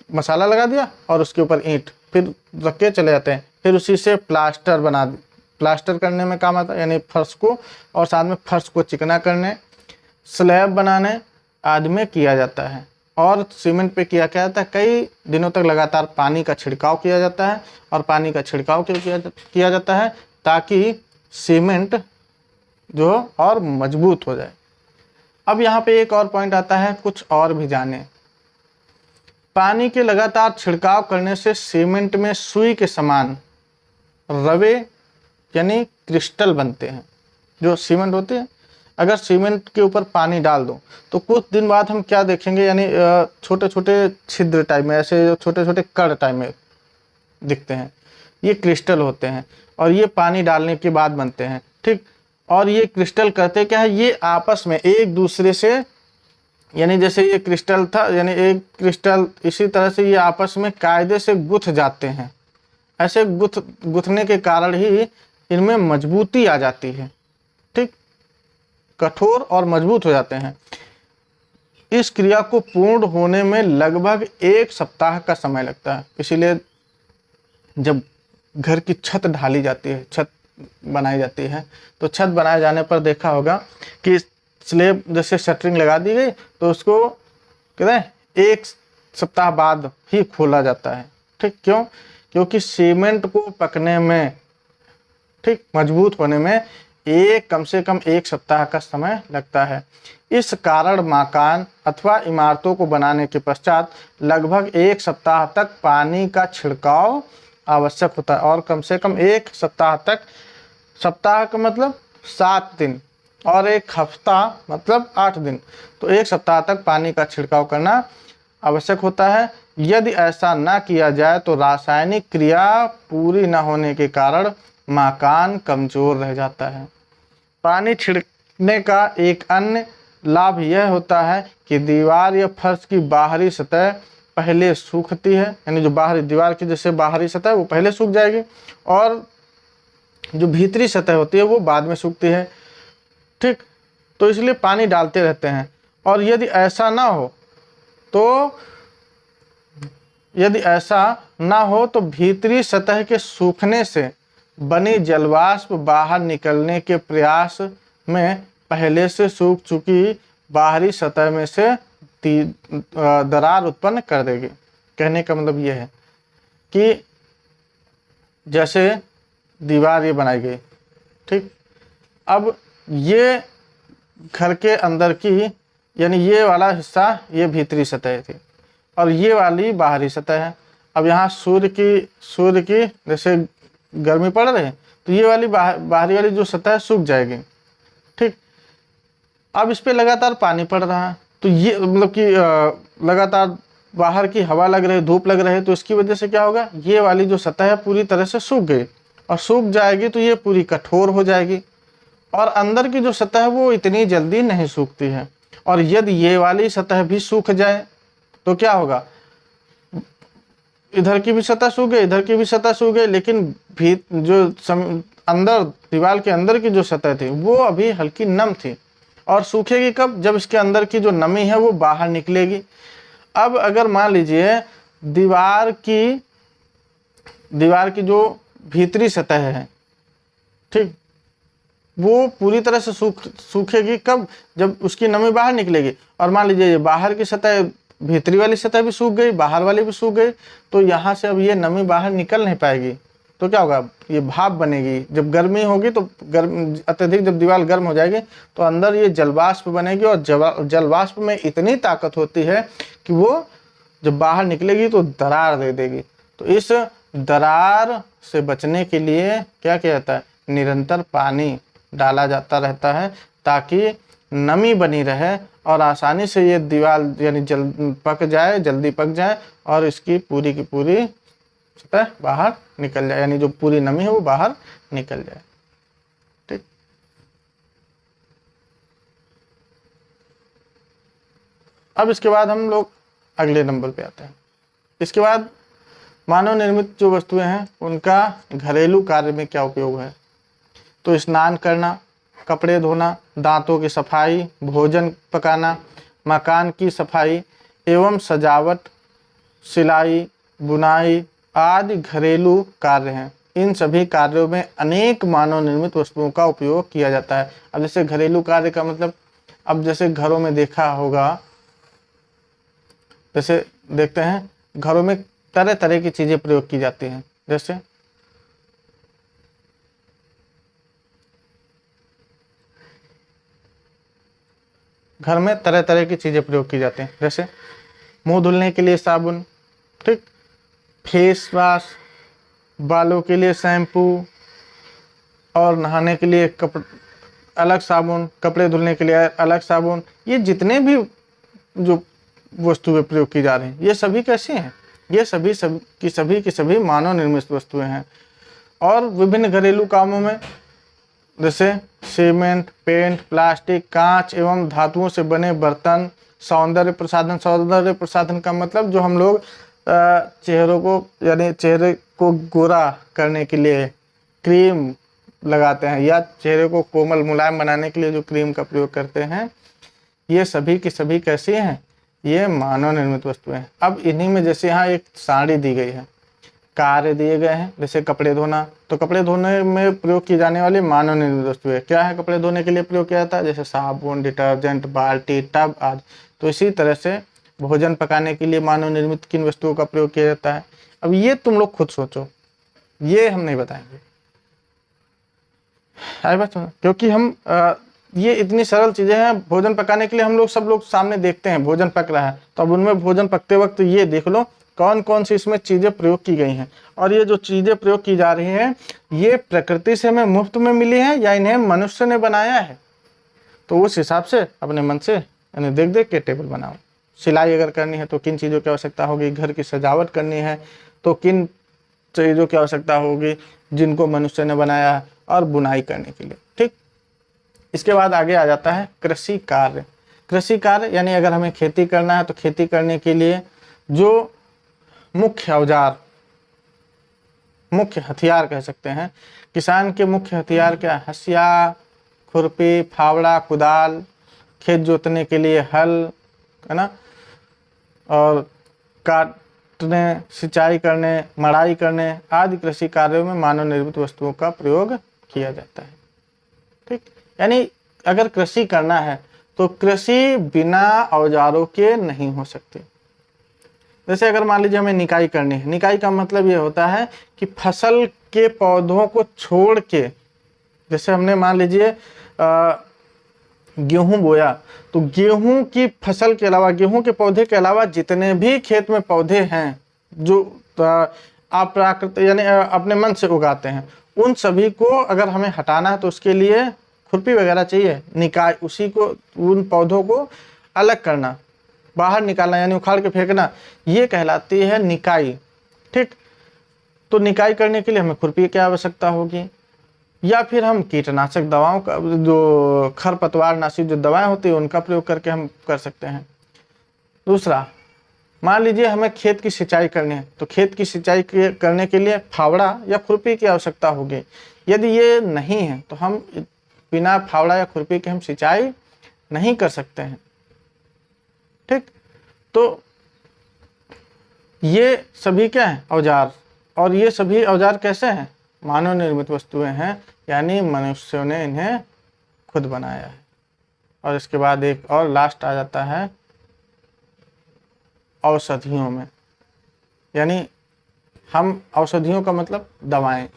मसाला लगा दिया और उसके ऊपर ईंट फिर रख के चले जाते हैं, फिर उसी से प्लास्टर करने में काम आता है, यानी फर्श को, और साथ में फर्श को चिकना करने, स्लैब बनाने आदि में किया जाता है। और सीमेंट पे किया जाता है, कई दिनों तक लगातार पानी का छिड़काव किया जाता है। और पानी का छिड़काव क्यों किया जाता है, ताकि सीमेंट जो और मजबूत हो जाए। अब यहाँ पे एक और पॉइंट आता है, कुछ और भी जाने। पानी के लगातार छिड़काव करने से सीमेंट में सुई के समान रवे यानी क्रिस्टल बनते हैं। जो सीमेंट होते हैं, अगर सीमेंट के ऊपर पानी डाल दो तो कुछ दिन बाद हम क्या देखेंगे, यानी छोटे छोटे छिद्र टाइप में, ऐसे छोटे छोटे कण टाइप में दिखते हैं, ये क्रिस्टल होते हैं और ये पानी डालने के बाद बनते हैं। ठीक, और ये क्रिस्टल करते क्या है, ये आपस में एक दूसरे से, यानी जैसे ये क्रिस्टल था, यानी एक क्रिस्टल, इसी तरह से ये आपस में कायदे से गुथ जाते हैं। ऐसे गुथने के कारण ही इनमें मजबूती आ जाती है। ठीक, कठोर और मजबूत हो जाते हैं। इस क्रिया को पूर्ण होने में लगभग 1 सप्ताह का समय लगता है। इसीलिए जब घर की छत ढाली जाती है, छत बनाई जाती है, तो छत बनाए जाने पर देखा होगा कि स्लेब जैसे शटरिंग लगा दी गई तो उसको कहते हैं 1 सप्ताह बाद ही खोला जाता है। ठीक, क्यों, क्योंकि सीमेंट को पकने में, ठीक, मजबूत होने में कम से कम 1 सप्ताह का समय लगता है। इस कारण मकान अथवा इमारतों को बनाने के पश्चात लगभग 1 सप्ताह तक पानी का छिड़काव आवश्यक होता है। और कम से कम 1 सप्ताह तक, सप्ताह का मतलब 7 दिन और 1 हफ्ता मतलब 8 दिन, तो 1 सप्ताह तक पानी का छिड़काव करना आवश्यक होता है। यदि ऐसा ना किया जाए तो रासायनिक क्रिया पूरी न होने के कारण मकान कमजोर रह जाता है। पानी छिड़कने का एक अन्य लाभ यह होता है कि दीवार या फर्श की बाहरी सतह पहले सूखती है, यानी जो बाहरी दीवार की जैसे बाहरी सतह वो पहले सूख जाएगी और जो भीतरी सतह होती है वो बाद में सूखती है। ठीक, तो इसलिए पानी डालते रहते हैं। और यदि ऐसा ना हो तो भीतरी सतह के सूखने से बनी जलवाष्प बाहर निकलने के प्रयास में पहले से सूख चुकी बाहरी सतह में से दरार उत्पन्न कर देगी। कहने का मतलब यह है कि जैसे दीवार ये बनाई गई, ठीक, अब ये घर के अंदर की, यानी ये वाला हिस्सा ये भीतरी सतह थी और ये वाली बाहरी सतह है। अब यहाँ सूर्य की जैसे गर्मी पड़ रही है तो ये वाली बाहरी वाली जो सतह सूख जाएगी। ठीक, अब इस पे लगातार पानी पड़ रहा है तो ये मतलब कि लगातार बाहर की हवा लग रही, धूप लग रही है, तो इसकी वजह से क्या होगा, ये वाली जो सतह है पूरी तरह से सूख गई और सूख जाएगी तो ये पूरी कठोर हो जाएगी और अंदर की जो सतह है वो इतनी जल्दी नहीं सूखती है। और यदि ये वाली सतह भी सूख जाए तो क्या होगा, इधर की भी सतह सूख गई, इधर की भी सतह सूख गई, लेकिन अंदर दीवार के अंदर की जो सतह थी वो अभी हल्की नम थी और सूखेगी कब, जब इसके अंदर की जो नमी है वो बाहर निकलेगी। अब अगर मान लीजिए दीवार की जो भीतरी सतह है, ठीक, वो पूरी तरह से सूखेगी कब, जब उसकी नमी बाहर निकलेगी। और मान लीजिए बाहर की सतह, भीतरी वाली सतह भी सूख गई, बाहर वाली भी सूख गई, तो यहाँ से अब ये नमी बाहर निकल नहीं पाएगी। तो क्या होगा, ये भाप बनेगी। जब गर्मी होगी तो गर्म अत्यधिक जब दीवार गर्म हो जाएगी तो अंदर ये जलवाष्प बनेगी, और जलवाष्प में इतनी ताकत होती है कि वो जब बाहर निकलेगी तो दरार दे देगी। तो इस दरार से बचने के लिए क्या किया जाता है, निरंतर पानी डाला जाता रहता है ताकि नमी बनी रहे और आसानी से ये दीवार यानी जल्दी पक जाए और इसकी पूरी की पूरी सतह बाहर निकल जाए, यानी जो पूरी नमी है वो बाहर निकल जाए। ठीक, अब इसके बाद हम लोग अगले नंबर पे आते हैं। इसके बाद मानव निर्मित जो वस्तुएं हैं उनका घरेलू कार्य में क्या उपयोग है। तो स्नान करना, कपड़े धोना, दांतों की सफाई, भोजन पकाना, मकान की सफाई एवं सजावट, सिलाई, बुनाई आदि घरेलू कार्य हैं। इन सभी कार्यों में अनेक मानव निर्मित वस्तुओं का उपयोग किया जाता है। अब जैसे घरेलू कार्य का मतलब, अब जैसे घरों में देखा होगा, जैसे देखते हैं घरों में तरह तरह की चीजें प्रयोग की जाती हैं। जैसे घर में तरह तरह की चीजें प्रयोग की जाती हैं, जैसे मुंह धुलने के लिए साबुन, ठीक, फेस वॉश, बालों के लिए शैम्पू और नहाने के लिए अलग साबुन, कपड़े धुलने के लिए अलग साबुन। ये जितने भी जो वस्तुएं प्रयोग की जा रही हैं ये सभी कैसी हैं, ये सभी की सभी मानव निर्मित वस्तुएं हैं। और विभिन्न घरेलू कामों में जैसे सीमेंट, पेंट, प्लास्टिक, कांच एवं धातुओं से बने बर्तन, सौंदर्य प्रसाधन का मतलब जो हम लोग चेहरों को यानी चेहरे को गोरा करने के लिए क्रीम लगाते हैं या चेहरे को कोमल मुलायम बनाने के लिए जो क्रीम का प्रयोग करते हैं, ये सभी की सभी कैसी हैं, ये मानव निर्मित वस्तुएं हैं। अब इन्हीं में जैसे यहाँ एक साड़ी दी गई है, कार्य दिए गए हैं, जैसे कपड़े धोना, तो कपड़े धोने में प्रयोग की जाने वाली मानव निर्मित वस्तुएं क्या है, कपड़े धोने के लिए प्रयोग किया जाता है, जैसे साबुन, डिटर्जेंट, बाल्टी, टब आदि। तो इसी तरह से भोजन पकाने के लिए मानव निर्मित किन वस्तुओं का प्रयोग किया जाता है। अब ये तुम लोग खुद सोचो, ये हम नहीं बताएंगे, आई बात सुनो, क्योंकि हम ये इतनी सरल चीजें हैं। भोजन पकाने के लिए हम लोग सब लोग सामने देखते हैं भोजन पक रहा है, तो अब उनमें भोजन पकते वक्त ये देख लो कौन कौन सी इसमें चीजें प्रयोग की गई हैं। और ये जो चीजें प्रयोग की जा रही हैं ये प्रकृति से हमें मुफ्त में मिली हैं या इन्हें मनुष्य ने बनाया है। तो उस हिसाब से अपने मन से यानी देख देख के टेबल बनाओ। सिलाई अगर करनी है तो किन चीज़ों की आवश्यकता होगी, घर की सजावट करनी है तो किन चीज़ों की आवश्यकता होगी जिनको मनुष्य ने बनाया है, और बुनाई करने के लिए। ठीक, इसके बाद आगे आ जाता है कृषि कार्य। कृषि कार्य यानी अगर हमें खेती करना है तो खेती करने के लिए जो मुख्य औजार, मुख्य हथियार कह सकते हैं, किसान के मुख्य हथियार क्या है, हसिया, खुरपी, फावड़ा, कुदाल, खेत जोतने के लिए हल, है ना, और काटने, सिंचाई करने, मड़ाई करने आदि कृषि कार्यों में मानव निर्मित वस्तुओं का प्रयोग किया जाता है। ठीक, यानी अगर कृषि करना है तो कृषि बिना औजारों के नहीं हो सकती। जैसे अगर मान लीजिए हमें निकाई करनी है, निकाई का मतलब ये होता है कि फसल के पौधों को छोड़ के, जैसे हमने मान लीजिए गेहूं बोया तो गेहूं की फसल के अलावा, गेहूं के पौधे के अलावा जितने भी खेत में पौधे हैं जो आप प्राकृतिक यानी अपने मन से उगाते हैं, उन सभी को अगर हमें हटाना है तो उसके लिए खुरपी वगैरह चाहिए। निकाई, उसी को, उन पौधों को अलग करना, बाहर निकालना यानी उखाड़ के फेंकना, ये कहलाती है निकाई। ठीक, तो निकाई करने के लिए हमें खुरपी की आवश्यकता होगी, या फिर हम कीटनाशक दवाओं का, जो खरपतवार नाशी जो दवाएं होती है उनका प्रयोग करके हम कर सकते हैं। दूसरा, मान लीजिए हमें खेत की सिंचाई करनी है तो खेत की सिंचाई करने के लिए फावड़ा या खुरपी की आवश्यकता होगी। यदि ये नहीं है तो हम बिना फावड़ा या खुरपी के हम सिंचाई नहीं कर सकते हैं। ठीक, तो ये सभी क्या हैं, औजार, और ये सभी औजार कैसे हैं, मानव निर्मित वस्तुएं हैं, यानी मनुष्यों ने इन्हें खुद बनाया है। और इसके बाद एक और लास्ट आ जाता है औषधियों में, यानी हम औषधियों का मतलब दवाएं।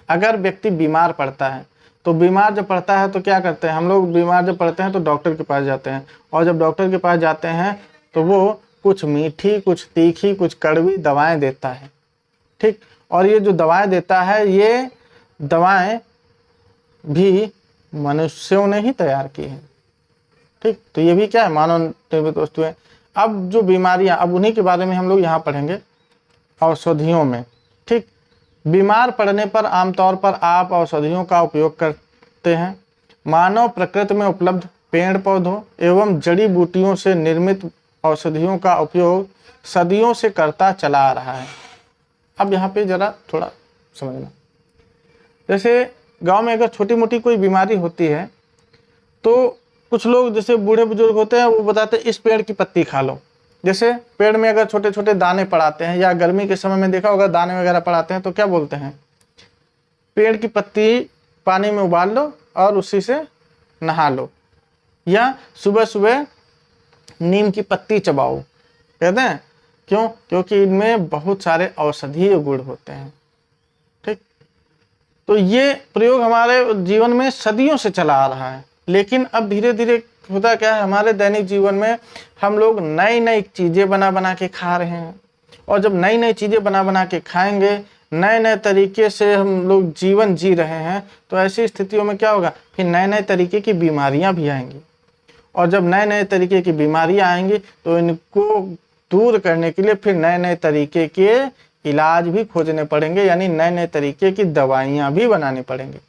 अगर व्यक्ति बीमार पड़ता है तो बीमार जब पड़ता है तो क्या करते हैं हम लोग, बीमार जब पड़ते हैं तो डॉक्टर के पास जाते हैं, और जब डॉक्टर के पास जाते हैं तो वो कुछ मीठी, कुछ तीखी, कुछ कड़वी दवाएं देता है। ठीक, और ये जो दवाएं देता है ये दवाएं भी मनुष्यों ने ही तैयार की है। ठीक, तो ये भी क्या है, मानव निर्मित वस्तुएं। अब जो बीमारियां, अब उन्हीं के बारे में हम लोग यहाँ पढ़ेंगे औषधियों में। ठीक, बीमार पड़ने पर आमतौर पर आप औषधियों का उपयोग करते हैं। मानव प्रकृति में उपलब्ध पेड़ पौधों एवं जड़ी बूटियों से निर्मित औषधियों का उपयोग सदियों से करता चला आ रहा है। अब यहाँ पे जरा थोड़ा समझना, जैसे गांव में अगर छोटी मोटी कोई बीमारी होती है तो कुछ लोग जैसे बूढ़े बुजुर्ग होते हैं वो बताते हैं इस पेड़ की पत्ती खा लो। जैसे पेड़ में अगर छोटे छोटे दाने पड़ाते हैं, या गर्मी के समय में देखा होगा दाने वगैरह पड़ाते हैं, तो क्या बोलते हैं, पेड़ की पत्ती पानी में उबाल लो और उसी से नहा लो, या सुबह सुबह नीम की पत्ती चबाओ। कहते हैं क्यों? क्योंकि इनमें बहुत सारे औषधीय गुण होते हैं। ठीक, तो ये प्रयोग हमारे जीवन में सदियों से चला आ रहा है, लेकिन अब धीरे धीरे होता क्या है, हमारे दैनिक जीवन में हम लोग नई नई चीज़ें बना बना के खा रहे हैं, और जब नई नई चीज़ें बना बना के खाएंगे, नए नए तरीके से हम लोग जीवन जी रहे हैं, तो ऐसी स्थितियों में क्या होगा, फिर नए नए तरीके की बीमारियां भी आएंगी, और जब नए नए तरीके की बीमारियां आएंगी तो इनको दूर करने के लिए फिर नए नए तरीके के इलाज भी खोजने पड़ेंगे, यानी नए नए तरीके की दवाइयाँ भी बनानी पड़ेंगी।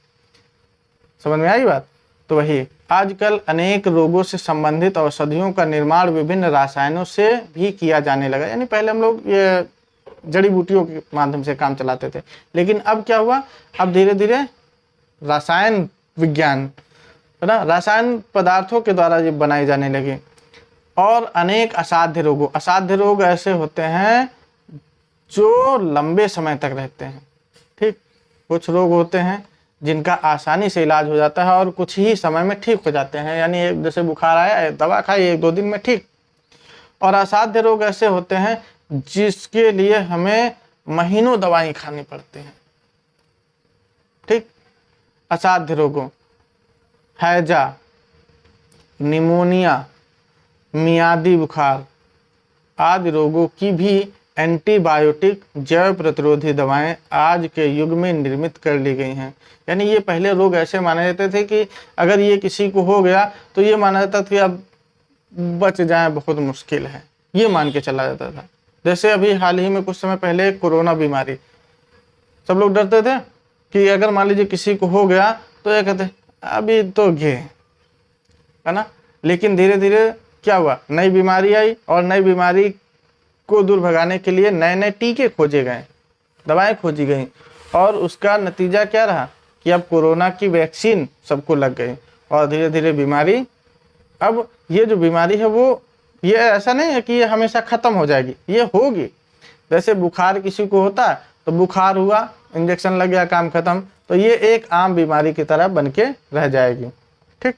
समझ में आई बात? तो वही आजकल अनेक रोगों से संबंधित औषधियों का निर्माण विभिन्न रसायनों से भी किया जाने लगा। यानी पहले हम लोग ये जड़ी बूटियों के माध्यम से काम चलाते थे, लेकिन अब क्या हुआ, अब धीरे धीरे रसायन विज्ञान, है ना, रसायन पदार्थों के द्वारा ये बनाई जाने लगी। और अनेक असाध्य रोगों, असाध्य रोग ऐसे होते हैं जो लंबे समय तक रहते हैं। ठीक, कुछ रोग होते हैं जिनका आसानी से इलाज हो जाता है और कुछ ही समय में ठीक हो जाते हैं, यानी जैसे बुखार आया दवा खाई 1-2 दिन में ठीक। और असाध्य रोग ऐसे होते हैं जिसके लिए हमें महीनों दवाई खानी पड़ती हैं। ठीक, असाध्य रोगों, हैजा, निमोनिया, मियादी बुखार आदि रोगों की भी एंटीबायोटिक जैव प्रतिरोधी दवाएं आज के युग में निर्मित कर ली गई हैं। यानी ये पहले रोग ऐसे माने जाते थे कि अगर ये किसी को हो गया तो ये माना जाता था कि अब बच जाए बहुत मुश्किल है, ये मान के चला जाता था। जैसे अभी हाल ही में कुछ समय पहले कोरोना बीमारी, सब लोग डरते थे कि अगर मान लीजिए किसी को हो गया तो ये कहते अभी तो गे, है ना। लेकिन धीरे धीरे क्या हुआ, नई बीमारी आई, और नई बीमारी को दूर भगाने के लिए नए नए टीके खोजे गए, दवाएं खोजी गई, और उसका नतीजा क्या रहा कि अब कोरोना की वैक्सीन सबको लग गई, और धीरे धीरे बीमारी, अब ये जो बीमारी है वो ये ऐसा नहीं है कि ये हमेशा ख़त्म हो जाएगी, ये होगी। जैसे बुखार किसी को होता है तो बुखार हुआ, इंजेक्शन लग गया, काम खत्म, तो ये एक आम बीमारी की तरह बन के रह जाएगी। ठीक,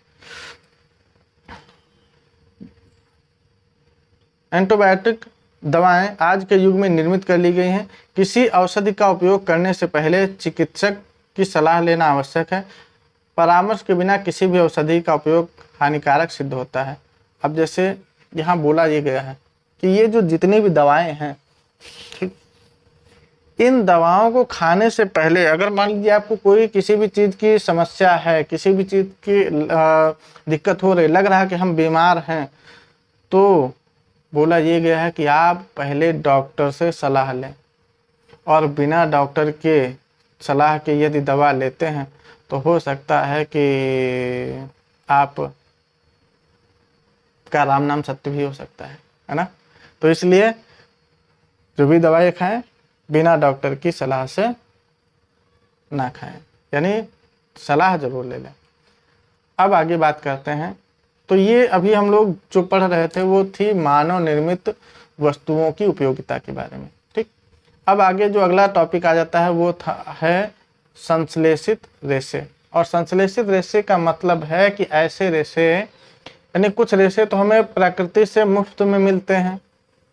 एंटीबायोटिक दवाएं आज के युग में निर्मित कर ली गई हैं। किसी औषधि का उपयोग करने से पहले चिकित्सक की सलाह लेना आवश्यक है। परामर्श के बिना किसी भी औषधि का उपयोग हानिकारक सिद्ध होता है। अब जैसे यहाँ बोला ये गया है कि ये जो जितनी भी दवाएं हैं, ठीक, इन दवाओं को खाने से पहले अगर मान लीजिए आपको कोई किसी भी चीज़ की समस्या है, किसी भी चीज़ की दिक्कत हो रही, लग रहा है कि हम बीमार हैं, तो बोला ये गया है कि आप पहले डॉक्टर से सलाह लें, और बिना डॉक्टर के सलाह के यदि दवा लेते हैं तो हो सकता है कि आप का राम नाम सत्य भी हो सकता है ना। तो इसलिए जो भी दवाई खाएं बिना डॉक्टर की सलाह से ना खाएं, यानी सलाह जरूर ले लें। अब आगे बात करते हैं। तो ये अभी हम लोग जो पढ़ रहे थे वो थी मानव निर्मित वस्तुओं की उपयोगिता के बारे में। ठीक, अब आगे जो अगला टॉपिक आ जाता है वो है संश्लेषित रेशे। और संश्लेषित रेशे का मतलब है कि ऐसे रेशे, यानी कुछ रेशे तो हमें प्रकृति से मुफ्त में मिलते हैं,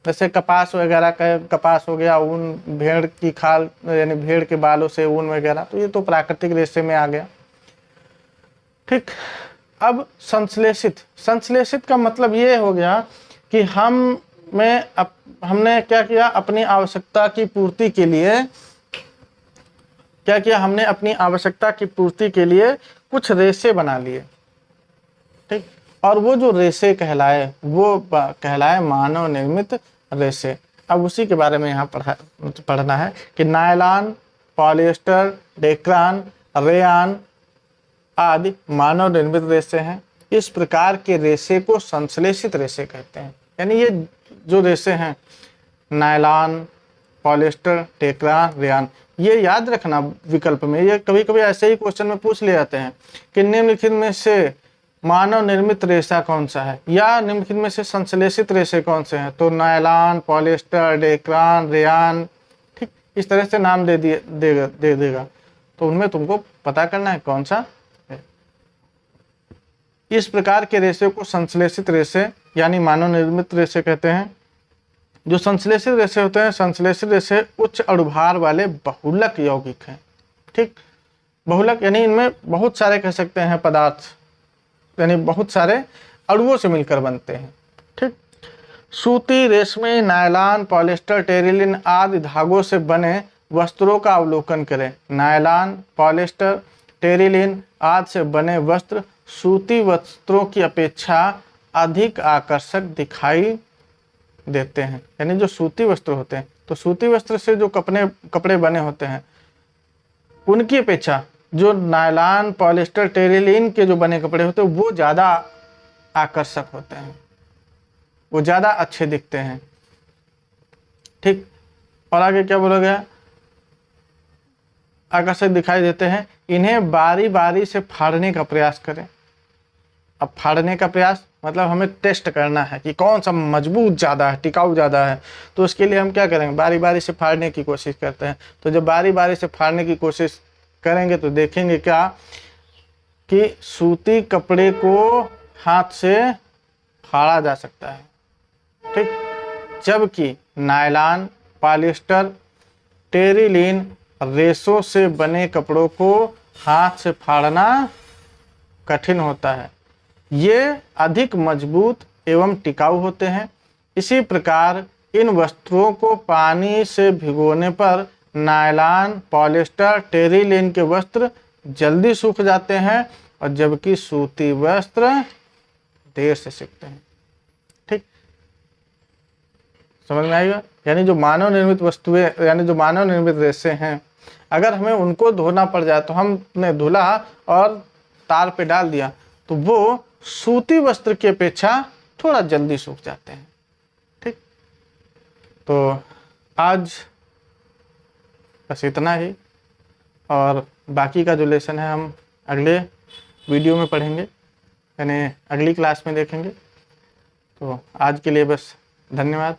जैसे कपास वगैरह का, कपास हो गया, ऊन, भेड़ की खाल यानी भेड़ के बालों से ऊन वगैरह, तो ये तो प्राकृतिक रेशे में आ गया। ठीक। अब संश्लेषित, संश्लेषित का मतलब ये हो गया कि हमने क्या किया, अपनी आवश्यकता की पूर्ति के लिए क्या किया, हमने अपनी आवश्यकता की पूर्ति के लिए कुछ रेशे बना लिए। ठीक। और वो जो रेशे कहलाए वो कहलाए मानव निर्मित रेशे। अब उसी के बारे में यहाँ पढ़ना है कि नायलॉन, पॉलिएस्टर, डेक्रान, रेयान आदि मानव निर्मित रेशे हैं। इस प्रकार के रेशे को संश्लेषित रेशे कहते हैं। यानी ये जो रेशे हैं, नायलॉन, पॉलिएस्टर, डेक्रान, रेयान, ये याद रखना विकल्प में। ये कभी कभी ऐसे ही क्वेश्चन में पूछ ले जाते हैं कि निम्नलिखित में से मानव निर्मित रेशा कौन सा है, या निम्नलिखित में से संश्लेषित रेशे कौन से हैं, तो नायलॉन, पॉलिएस्टर, डेक्रान, रेयान, ठीक इस तरह से नाम दे देगा। तो उनमें तुमको पता करना है कौन सा है। इस प्रकार के रेशे को संश्लेषित रेशे यानी मानव निर्मित रेशे कहते हैं। जो संश्लेषित रेशे होते हैं, संश्लेषित रेशे उच्च अणुभार वाले बहुलक यौगिक हैं। ठीक, बहुलक यानी इनमें बहुत सारे कह सकते हैं पदार्थ, यानी बहुत सारे अणुओं से मिलकर बनते हैं। ठीक, सूती, रेशमी, नायलॉन, पॉलिएस्टर, टेरिलिन आदि धागों से बने वस्त्रों का अवलोकन करें। नायलॉन, पॉलिएस्टर, टेरिलिन आदि से बने वस्त्र सूती वस्त्रों की अपेक्षा अधिक आकर्षक दिखाई देते हैं। यानी जो सूती वस्त्र होते हैं, तो सूती वस्त्र से जो कपड़े बने होते हैं, उनकी अपेक्षा जो नायलॉन, पॉलिएस्टर, टेरिलिन के जो बने कपड़े होते हैं वो ज़्यादा आकर्षक होते हैं, वो ज़्यादा अच्छे दिखते हैं। ठीक, और आगे क्या बोला गया, आकर्षक दिखाई देते हैं। इन्हें बारी बारी से फाड़ने का प्रयास करें। अब फाड़ने का प्रयास मतलब हमें टेस्ट करना है कि कौन सा मजबूत ज़्यादा है, टिकाऊ ज़्यादा है, तो उसके लिए हम क्या करेंगे, बारी बारी से फाड़ने की कोशिश करते हैं। तो जब बारी बारी से फाड़ने की कोशिश करेंगे तो देखेंगे क्या कि सूती कपड़े को हाथ से फाड़ा जा सकता है। ठीक, जबकि नायलॉन, पॉलिएस्टर, टेरिलिन रेशों से बने कपड़ों को हाथ से फाड़ना कठिन होता है। ये अधिक मजबूत एवं टिकाऊ होते हैं। इसी प्रकार इन वस्त्रों को पानी से भिगोने पर नायलॉन, पॉलिएस्टर, टेरिलिन के वस्त्र जल्दी सूख जाते हैं, और जबकि सूती वस्त्र देर से सूखते हैं। ठीक, समझ में आएगा। यानी जो मानव निर्मित वस्तुएं, यानी जो मानव निर्मित रेशे हैं, अगर हमें उनको धोना पड़ जाए तो हमने धुला और तार पे डाल दिया तो वो सूती वस्त्र की अपेक्षा थोड़ा जल्दी सूख जाते हैं। ठीक, तो आज बस इतना ही, और बाकी का जो लेसन है हम अगले वीडियो में पढ़ेंगे, यानी अगली क्लास में देखेंगे। तो आज के लिए बस धन्यवाद।